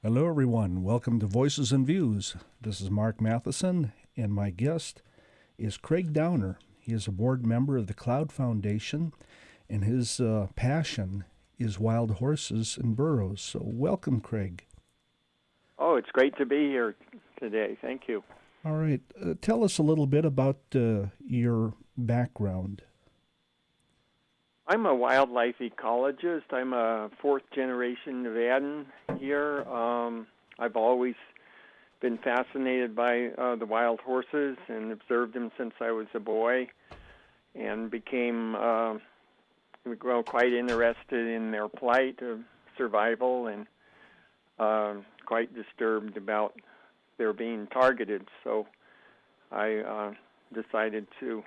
Hello, everyone. Welcome to Voices and Views. This is Mark Matheson, and my guest is Craig Downer. He is a board member of the Cloud Foundation, and his passion is wild horses and burros. So, welcome, Craig. Oh, it's great to be here today. Thank you. All right. Tell us a little bit about your background. I'm a wildlife ecologist. I'm a fourth-generation Nevadan here. I've always been fascinated by the wild horses and observed them since I was a boy, and became quite interested in their plight of survival, and quite disturbed about their being targeted. So I decided to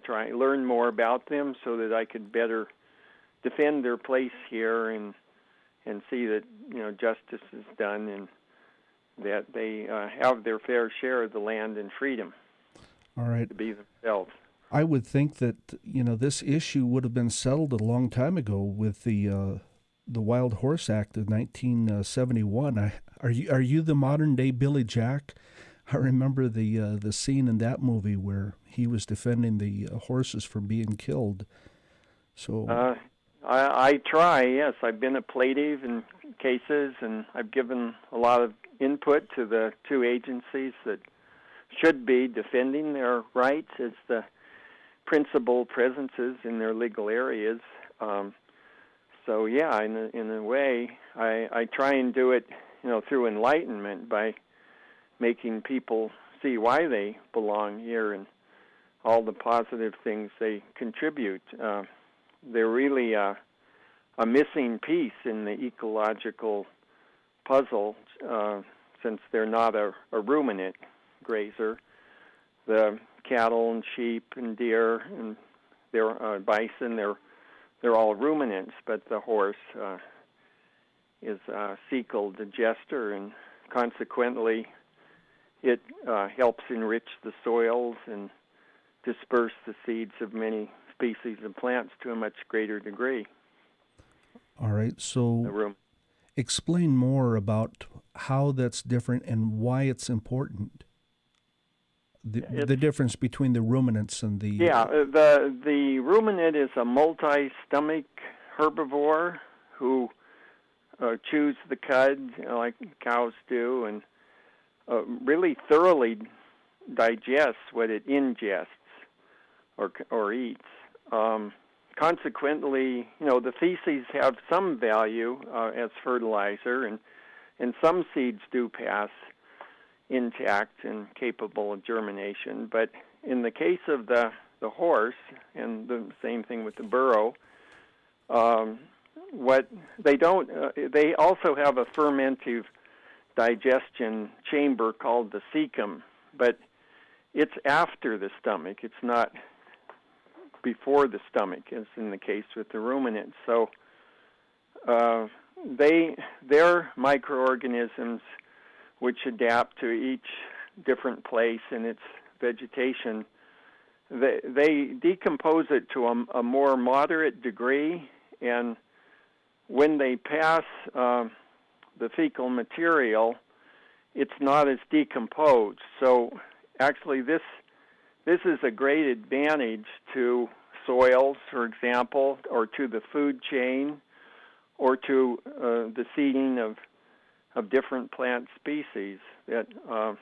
try learn more about them so that I could better defend their place here and see that justice is done and that they have their fair share of the land and freedom. All right. To be themselves. I would think that this issue would have been settled a long time ago with the Wild Horse Act of 1971. Are you the modern day Billy Jack? I remember the scene in that movie where he was defending the horses from being killed. So I try. Yes, I've been a plaintiff in cases, and I've given a lot of input to the two agencies that should be defending their rights as the principal presences in their legal areas. So yeah, in a way, I try and do it, through enlightenment by making people see why they belong here and all the positive things they contribute. They're really a missing piece in the ecological puzzle, since they're not a ruminant grazer. The cattle and sheep and deer and their bison, they're all ruminants, but the horse is a cecal digester, and consequently it helps enrich the soils and disperse the seeds of many species of plants to a much greater degree. All right, so explain more about how that's different and why it's important. The difference between the ruminants and the... Yeah, the ruminant is a multi-stomach herbivore who chews the cud like cows do, and really thoroughly digests what it ingests or eats. Consequently, the feces have some value as fertilizer, and some seeds do pass intact and capable of germination. But in the case of the horse, and the same thing with the burro, what they don't, they also have a fermentive digestion chamber called the cecum, but it's after the stomach. It's not before the stomach, as in the case with the ruminants. So their microorganisms, which adapt to each different place in its vegetation, they decompose it to a more moderate degree, and when they pass the fecal material, it's not as decomposed. So actually this is a great advantage to soils, for example, or to the food chain, or to the seeding of different plant species that are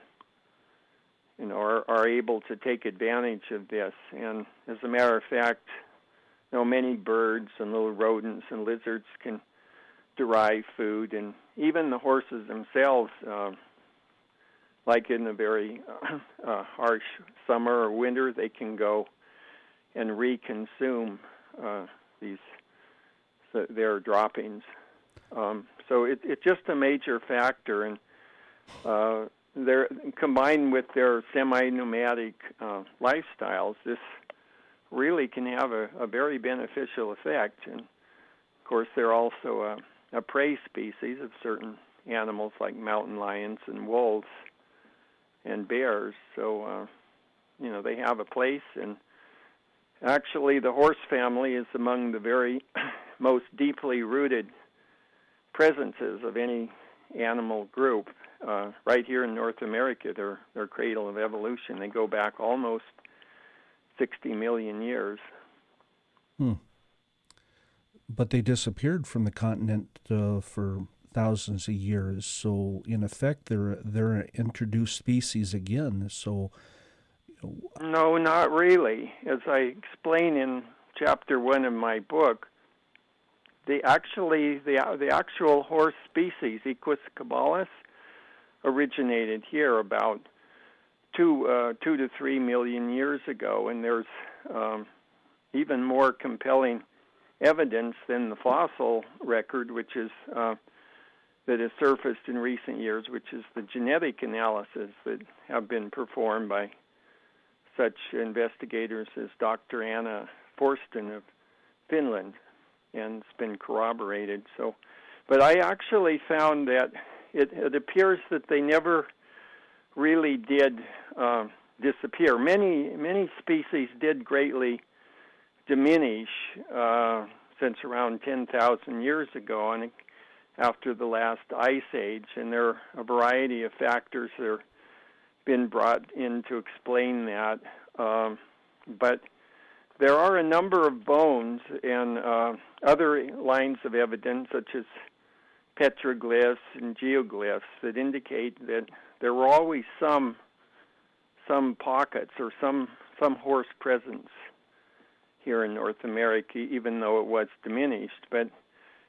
able to take advantage of this. And as a matter of fact, many birds and little rodents and lizards can derive food, and even the horses themselves, like in a very harsh summer or winter, they can go and reconsume their droppings. So it's just a major factor, and they're combined with their semi-nomadic lifestyles. This really can have a very beneficial effect. And of course, they're also a prey species of certain animals like mountain lions and wolves and bears. So they have a place, and actually the horse family is among the very most deeply rooted presences of any animal group. Right here in North America, they're cradle of evolution. They go back almost 60 million years. But they disappeared from the continent for thousands of years. So in effect, they're an introduced species again. So no, not really. As I explain in chapter 1 of my book, the actual horse species, Equus caballus, originated here about 2 to 3 million years ago, and there's even more compelling evidence than the fossil record, which is that has surfaced in recent years, which is the genetic analysis that have been performed by such investigators as Dr. Anna Forsten of Finland, and it's been corroborated. So, but I actually found that it appears that they never really did disappear. Many species did greatly diminish since around 10,000 years ago, and after the last ice age, and there are a variety of factors that have been brought in to explain that. But there are a number of bones and other lines of evidence, such as petroglyphs and geoglyphs, that indicate that there were always some pockets or some horse presence here in North America, even though it was diminished.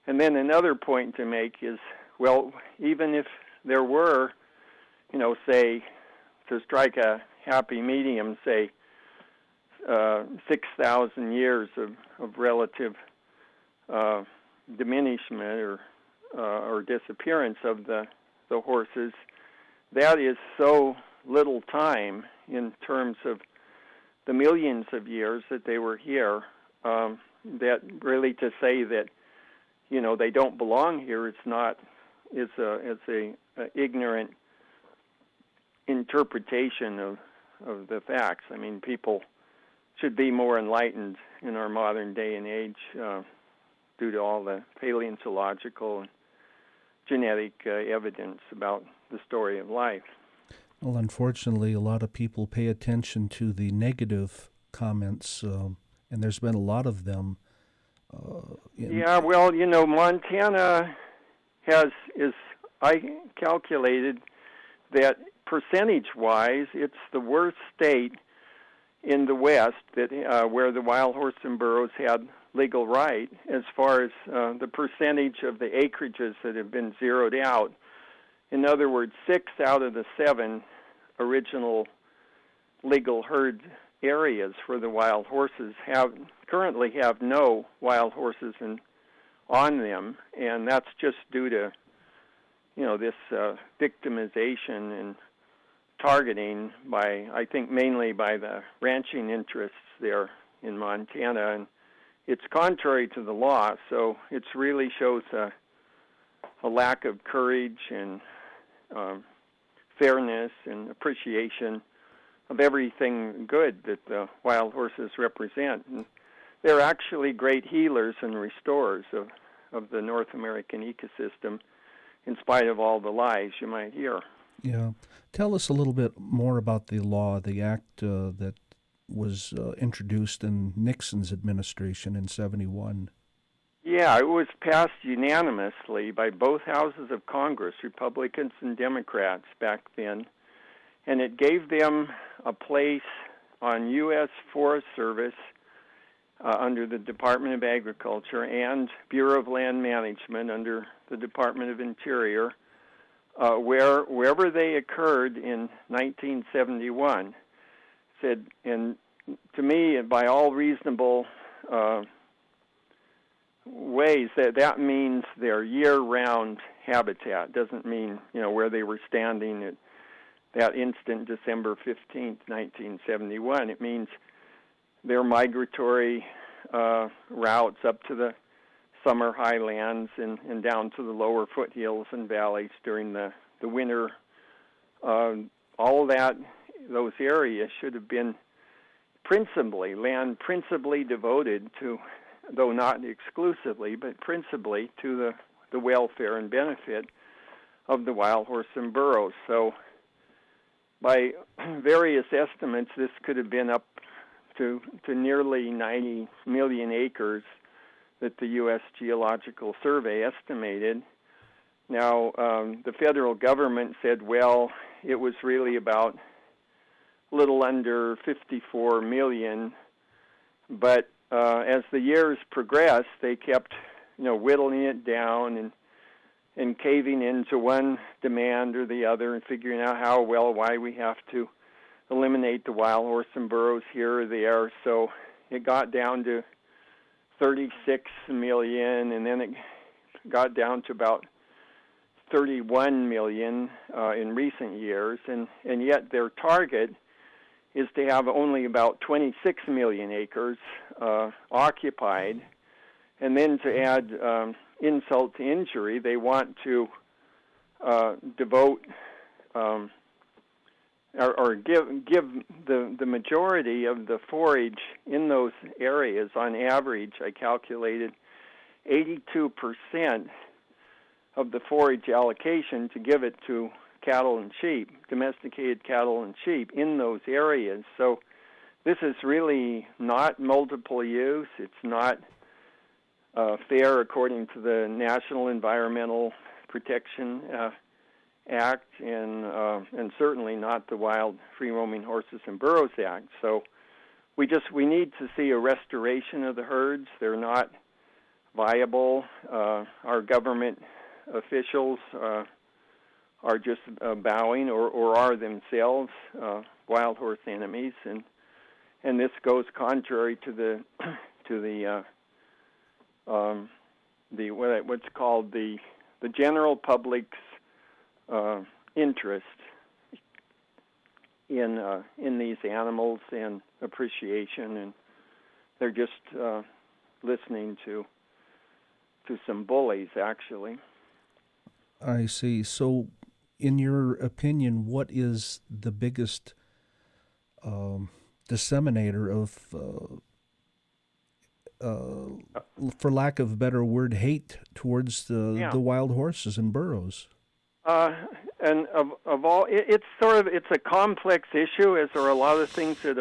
And then another point to make is, well, even if there were, say, to strike a happy medium, say, 6,000 years of relative diminishment or disappearance of the horses, that is so little time in terms of the millions of years that they were here, that really to say that they don't belong here, it's a ignorant interpretation of the facts. I mean, people should be more enlightened in our modern day and age due to all the paleontological and genetic evidence about the story of life. Well, unfortunately, a lot of people pay attention to the negative comments, and there's been a lot of them. Montana I calculated that percentage-wise, it's the worst state in the West that where the wild horse and burros had legal right as far as the percentage of the acreages that have been zeroed out. In other words, 6 out of the 7 original legal herd areas for the wild horses currently have no wild horses on them, and that's just due to this victimization and targeting by, I think, mainly by the ranching interests there in Montana, and it's contrary to the law. So it really shows a lack of courage and fairness and appreciation of everything good that the wild horses represent. And they're actually great healers and restorers of the North American ecosystem, in spite of all the lies you might hear. Yeah. Tell us a little bit more about the law, the act that was introduced in Nixon's administration in 1971. Yeah, it was passed unanimously by both houses of Congress, Republicans and Democrats back then, and it gave them a place on U.S. Forest Service under the Department of Agriculture and Bureau of Land Management under the Department of Interior, wherever they occurred in 1971. Said, and to me, by all reasonable ways, that means they're year-round habitat. Doesn't mean where they were standing at that instant, December 15th, 1971. It means their migratory routes up to the summer highlands and down to the lower foothills and valleys during the winter. All that, those areas should have been principally devoted to, though not exclusively, but principally to the welfare and benefit of the wild horse and burros. So by various estimates, this could have been up to nearly 90 million acres that the U.S. Geological Survey estimated. Now, the federal government said, well, it was really about a little under 54 million, but as the years progressed, they kept, whittling it down and caving into one demand or the other and figuring out why we have to eliminate the wild horse and burros here or there. So it got down to 36 million, and then it got down to about 31 million in recent years, and yet their target is to have only about 26 million acres occupied. And then to add insult to injury, they want to devote or give the majority of the forage in those areas. On average, I calculated 82% of the forage allocation to give it to cattle and sheep, domesticated cattle and sheep in those areas. So this is really not multiple use. It's not fair according to the National Environmental Protection Act, and certainly not the Wild Free Roaming Horses and Burros Act. So we need to see a restoration of the herds. They're not viable. Our government officials are just bowing or are themselves wild horse enemies, and this goes contrary to the what's called the general public's interest in these animals and appreciation, and they're just listening to some bullies, actually. I see. So, in your opinion, what is the biggest disseminator of, for lack of a better word, hate towards the wild horses and burros? And of all, it's a complex issue, as there are a lot of things that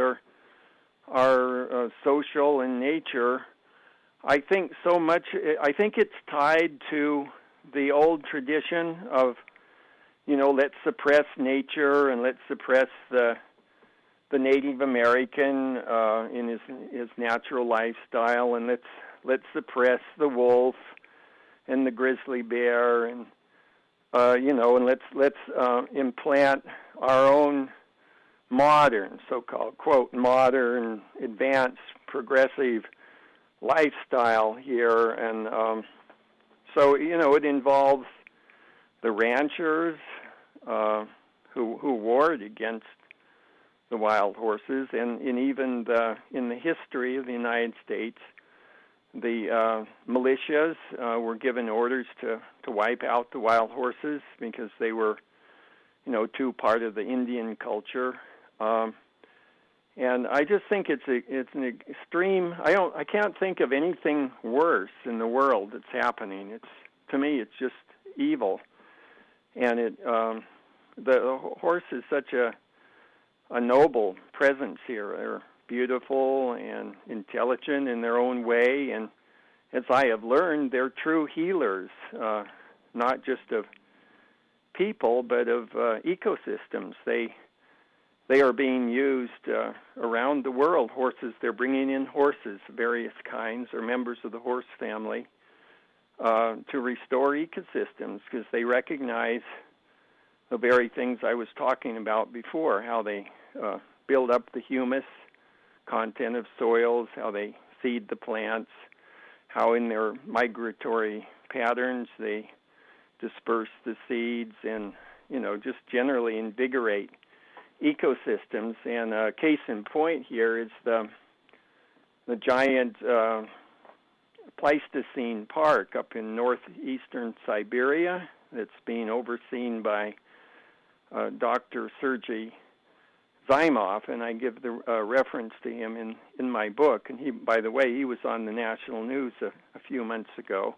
are social in nature. I think it's tied to the old tradition of, let's suppress nature and let's suppress the Native American in his natural lifestyle, and let's suppress the wolf and the grizzly bear, and and let's implant our own modern, so-called quote modern, advanced, progressive lifestyle here, and so it involves the ranchers who warred against the wild horses, and even in the history of the United States, the militias were given orders to wipe out the wild horses because they were, too part of the Indian culture. And I just think it's an extreme. I can't think of anything worse in the world that's happening. To me, it's just evil, and the horse is such a noble presence here. They're beautiful and intelligent in their own way, and as I have learned, they're true healers, not just of people, but of ecosystems. They are being used around the world. Horses, they're bringing in horses, various kinds, or members of the horse family, to restore ecosystems, because they recognize the very things I was talking about before, how they build up the humus content of soils, how they feed the plants, how in their migratory patterns they disperse the seeds and, just generally invigorate ecosystems. And a case in point here is the giant Pleistocene Park up in northeastern Siberia that's being overseen by Dr. Sergei Zymov, and I give the reference to him in my book. And he, by the way, he was on the national news a few months ago.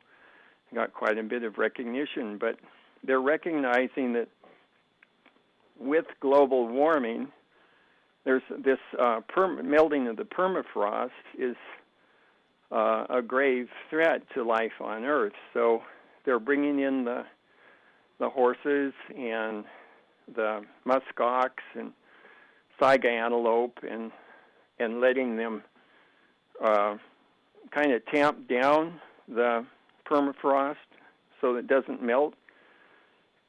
He got quite a bit of recognition, but they're recognizing that with global warming, there's this melting of the permafrost is a grave threat to life on Earth. So they're bringing in the horses and the muskox and saiga antelope and letting them kind of tamp down the permafrost so that it doesn't melt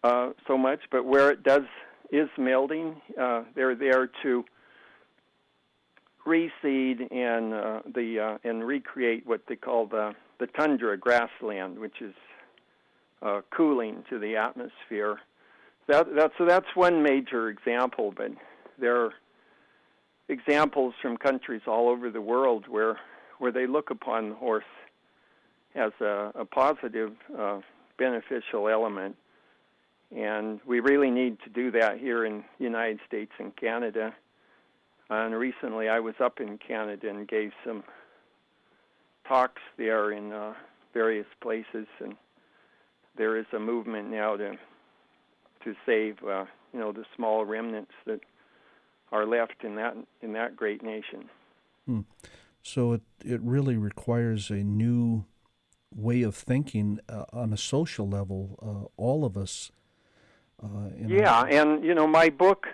so much. But where it is melting, they're there to reseed and recreate what they call the tundra grassland, which is cooling to the atmosphere. So that's one major example, but there are examples from countries all over the world where they look upon the horse as a positive, beneficial element. And we really need to do that here in the United States and Canada. And recently I was up in Canada and gave some talks there in various places, and there is a movement now to save the small remnants that are left in that great nation. So it really requires a new way of thinking on a social level. All of us. And my book,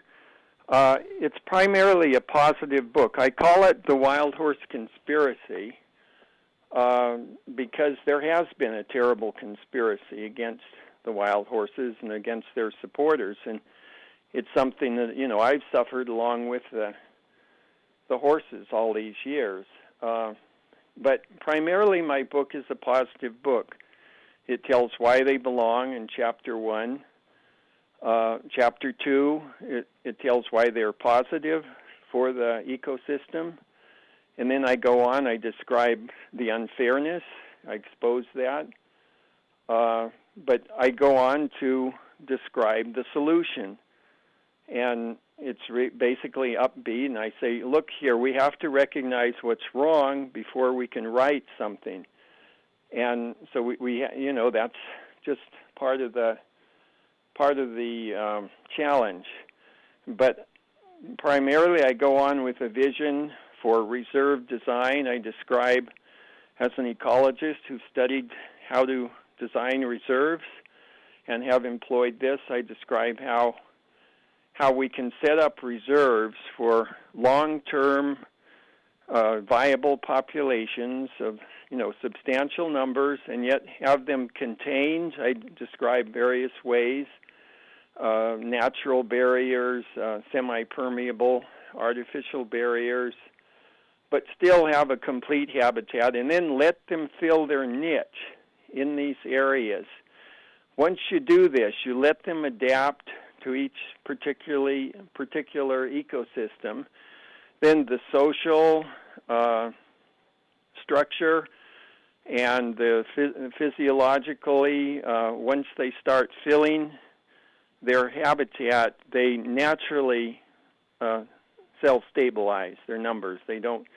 it's primarily a positive book. I call it The Wild Horse Conspiracy because there has been a terrible conspiracy against the wild horses and against their supporters, and it's something that I've suffered along with the horses all these years. But primarily my book is a positive book. It tells why they belong in Chapter 1. Chapter 2, it tells why they're positive for the ecosystem. And then I go on, I describe the unfairness, I expose that. But I go on to describe the solution. And it's basically upbeat, and I say, look here, we have to recognize what's wrong before we can right something. And so we that's just part of the challenge. But primarily I go on with a vision for reserve design. I describe, as an ecologist who studied how to design reserves and have employed this, I describe how we can set up reserves for long-term viable populations of substantial numbers, and yet have them contained. I describe various ways, natural barriers, semi-permeable, artificial barriers, but still have a complete habitat, and then let them fill their niche in these areas. Once you do this, you let them adapt to each particular ecosystem, then the social structure and the physiologically, once they start filling their habitat, they naturally self-stabilize their numbers. They don't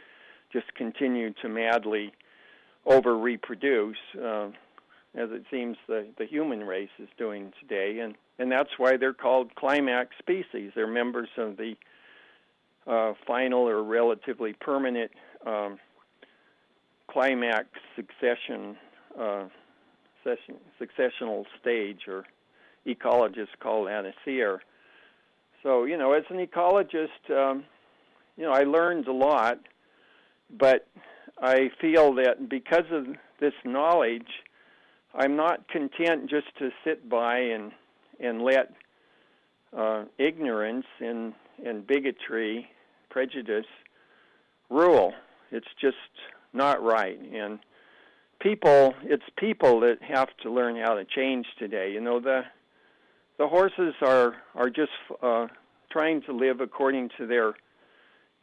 just continue to madly over-reproduce, as it seems the human race is doing today. And that's why they're called climax species. They're members of the final or relatively permanent climax successional stage, or ecologists call that a seer. So, as an ecologist, I learned a lot, but I feel that because of this knowledge, I'm not content just to sit by and let ignorance and bigotry, prejudice rule. It's just not right. And it's people that have to learn how to change today. The horses are just trying to live according to their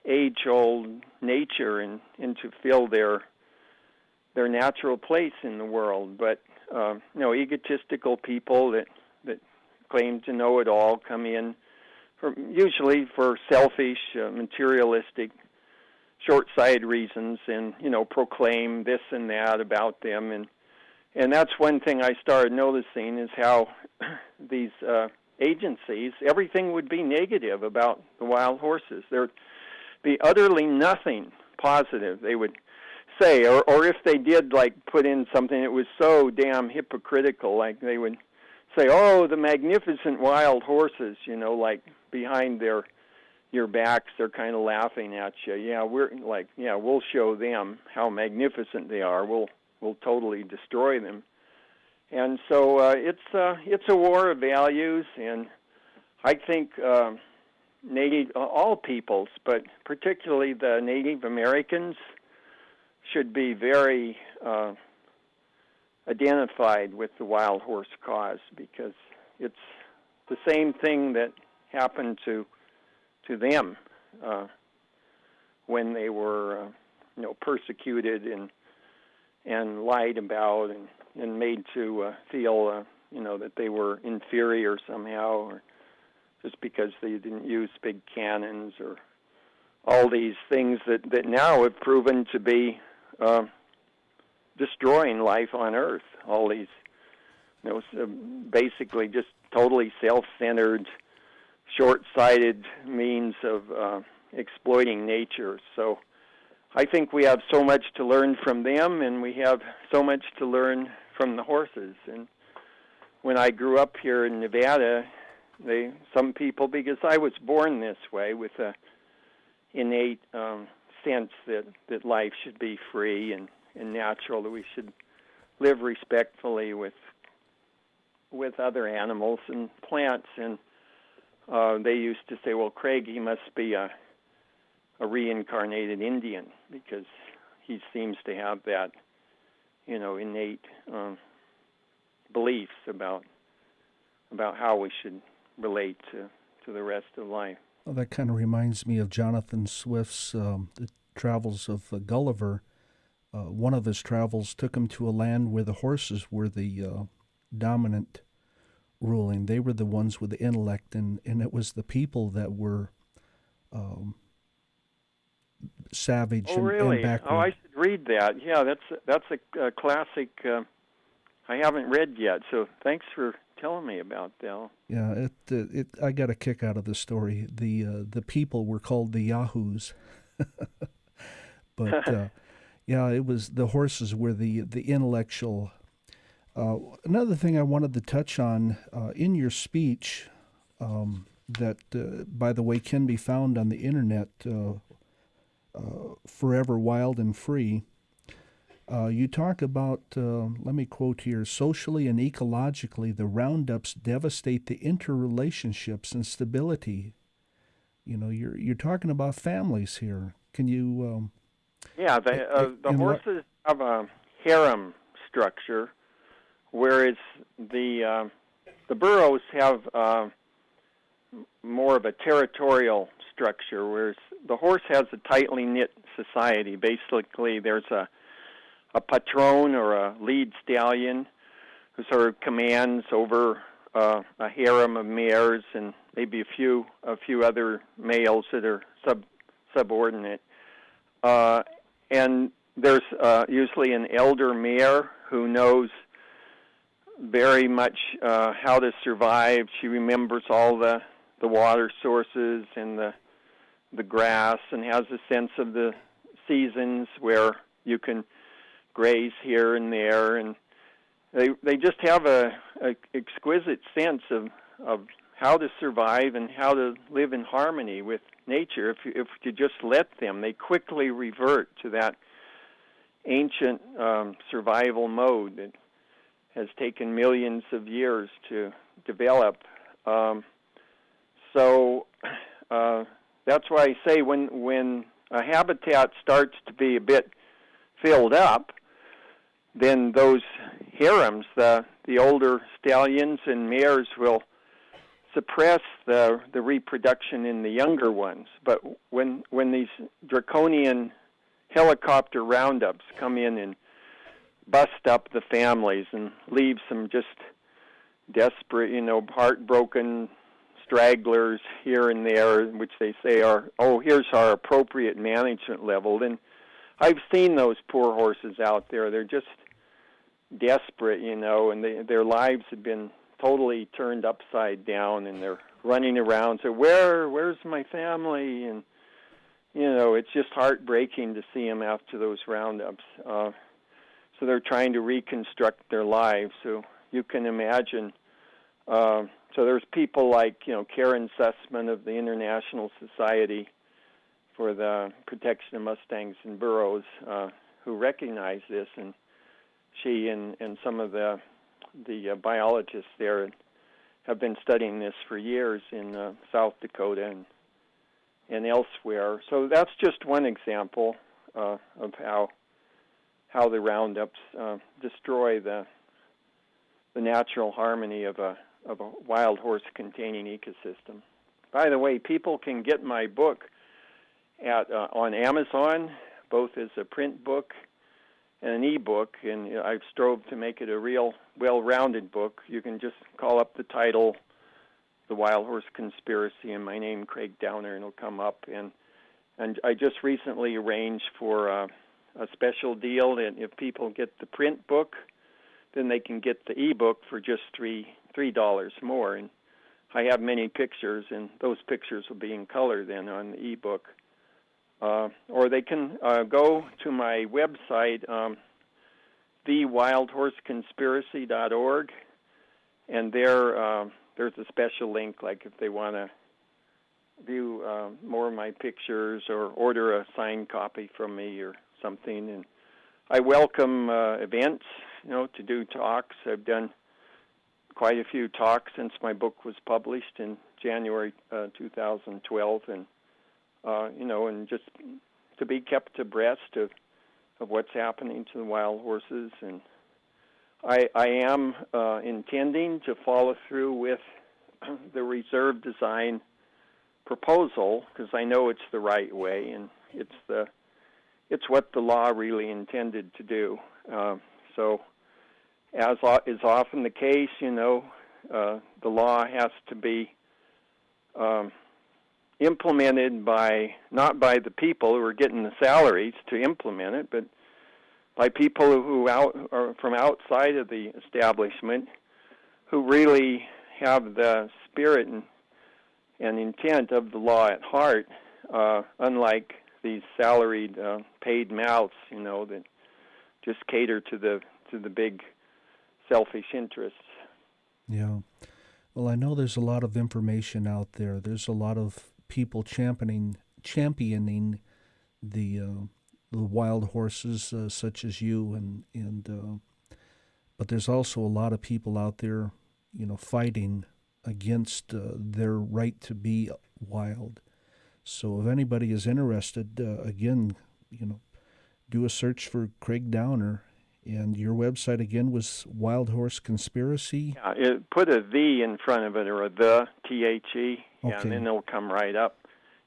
age-old nature and to fill their natural place in the world. But egotistical people that claim to know it all come in usually for selfish, materialistic, short-sighted reasons, and proclaim this and that about them, And that's one thing I started noticing is how these agencies, everything would be negative about the wild horses. There'd be utterly nothing positive they would say, or if they did like put in something that was so damn hypocritical, like they would say, "Oh, the magnificent wild horses," like behind your backs, they're kind of laughing at you. Yeah, we'll show them how magnificent they are. We'll totally destroy them. And so it's a war of values, and I think all peoples, but particularly the Native Americans, should be very identified with the wild horse cause, because it's the same thing that happened to them when they were persecuted and lied about and made to feel that they were inferior somehow, or just because they didn't use big cannons, or all these things that now have proven to be destroying life on Earth. All these, basically just totally self-centered, short-sighted means of exploiting nature. So I think we have so much to learn from them, and we have so much to learn from the horses. And when I grew up here in Nevada, some people, because I was born this way with a innate sense that life should be free and natural, that we should live respectfully with other animals and plants. And they used to say, well, Craig, he must be a reincarnated Indian, because he seems to have that, innate beliefs about how we should relate to the rest of life. Well, that kind of reminds me of Jonathan Swift's The Travels of Gulliver. One of his travels took him to a land where the horses were the dominant ruling. They were the ones with the intellect, and it was the people that were savage and backward. Oh, I should read that. Yeah, that's a classic I haven't read yet, so thanks for telling me about that. Yeah, I got a kick out of the story. The people were called the Yahoos. But yeah, it was the horses were the intellectual. Another thing I wanted to touch on in your speech, that by the way can be found on the internet, Forever Wild and Free. You talk about, let me quote here, socially and ecologically, the roundups devastate the interrelationships and stability. You're talking about families here. Can you? Yeah, the horses have a harem structure, whereas the burros have more of a territorial structure, whereas the horse has a tightly knit society. Basically, there's a patron or a lead stallion who sort of commands over a harem of mares and maybe a few other males that are subordinate. And there's usually an elder mare who knows very much how to survive. She remembers all the water sources and the grass, and has a sense of the seasons where you can graze here and there, and they just have a exquisite sense of how to survive and how to live in harmony with nature. If you just let them, they quickly revert to that ancient survival mode that has taken millions of years to develop. So that's why I say when a habitat starts to be a bit filled up, then those harems, the older stallions and mares, will suppress the reproduction in the younger ones. But when these draconian helicopter roundups come in and bust up the families and leave some just desperate, heartbroken stragglers here and there, which they say are, here's our appropriate management level, then I've seen those poor horses out there. They're just desperate, and their lives have been totally turned upside down, and they're running around. So where's my family? And it's just heartbreaking to see them after those roundups. So they're trying to reconstruct their lives. So you can imagine. So there's people like Karen Sussman of the International Society for the Protection of Mustangs and Burros, who recognize this, and she and some of the biologists there have been studying this for years in South Dakota and elsewhere. So that's just one example of how the roundups destroy the natural harmony of a wild horse containing ecosystem. By the way, people can get my book on Amazon, both as a print book and an e-book, and I've strove to make it a real well-rounded book. You can just call up the title, The Wild Horse Conspiracy, and my name, Craig Downer, and it'll come up. And I just recently arranged for a special deal, and if people get the print book, then they can get the e-book for just $3 more. And I have many pictures, and those pictures will be in color then on the e-book. Or they can go to my website, thewildhorseconspiracy.org, and there's a special link, like if they want to view more of my pictures or order a signed copy from me or something. And I welcome events, to do talks. I've done quite a few talks since my book was published in January 2012, and and just to be kept abreast of what's happening to the wild horses. And I am intending to follow through with the reserve design proposal, because I know it's the right way, and it's what the law really intended to do. So as is often the case, the law has to be implemented not by the people who are getting the salaries to implement it, but by people who are from outside of the establishment, who really have the spirit and intent of the law at heart, unlike these salaried, paid mouths, that just cater to the big selfish interests. Yeah. Well, I know there's a lot of information out there. There's a lot of people championing the wild horses, such as you, and but there's also a lot of people out there, fighting against their right to be wild. So if anybody is interested, again, do a search for Craig Downer. And your website again was Wild Horse Conspiracy? Yeah, put a V in front of it, or a the, T-H-E, okay. And then it'll come right up.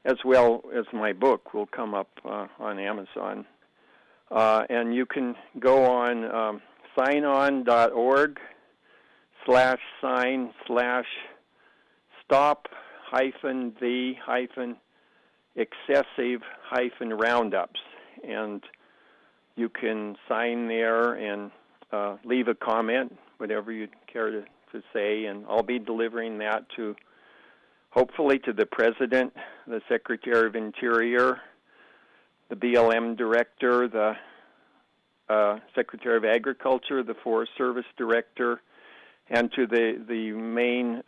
As well as my book will come up on Amazon. And you can go on sign-on.org/stop-the-excessive-roundups. And you can sign there and leave a comment, whatever you'd care to say, and I'll be delivering that hopefully to the President, the Secretary of Interior, the BLM Director, the Secretary of Agriculture, the Forest Service Director, and to the main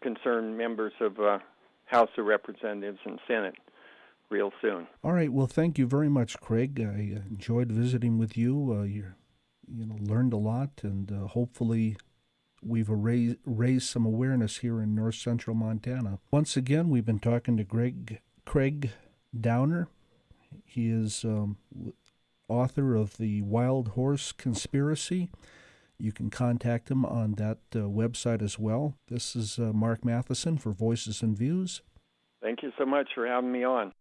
concerned members of House of Representatives and Senate real soon. All right. Well, thank you very much, Craig. I enjoyed visiting with you. You learned a lot, and hopefully we've raised some awareness here in north central Montana. Once again, we've been talking to Craig Downer. He is author of The Wild Horse Conspiracy. You can contact him on that website as well. This is Mark Matheson for Voices and Views. Thank you so much for having me on.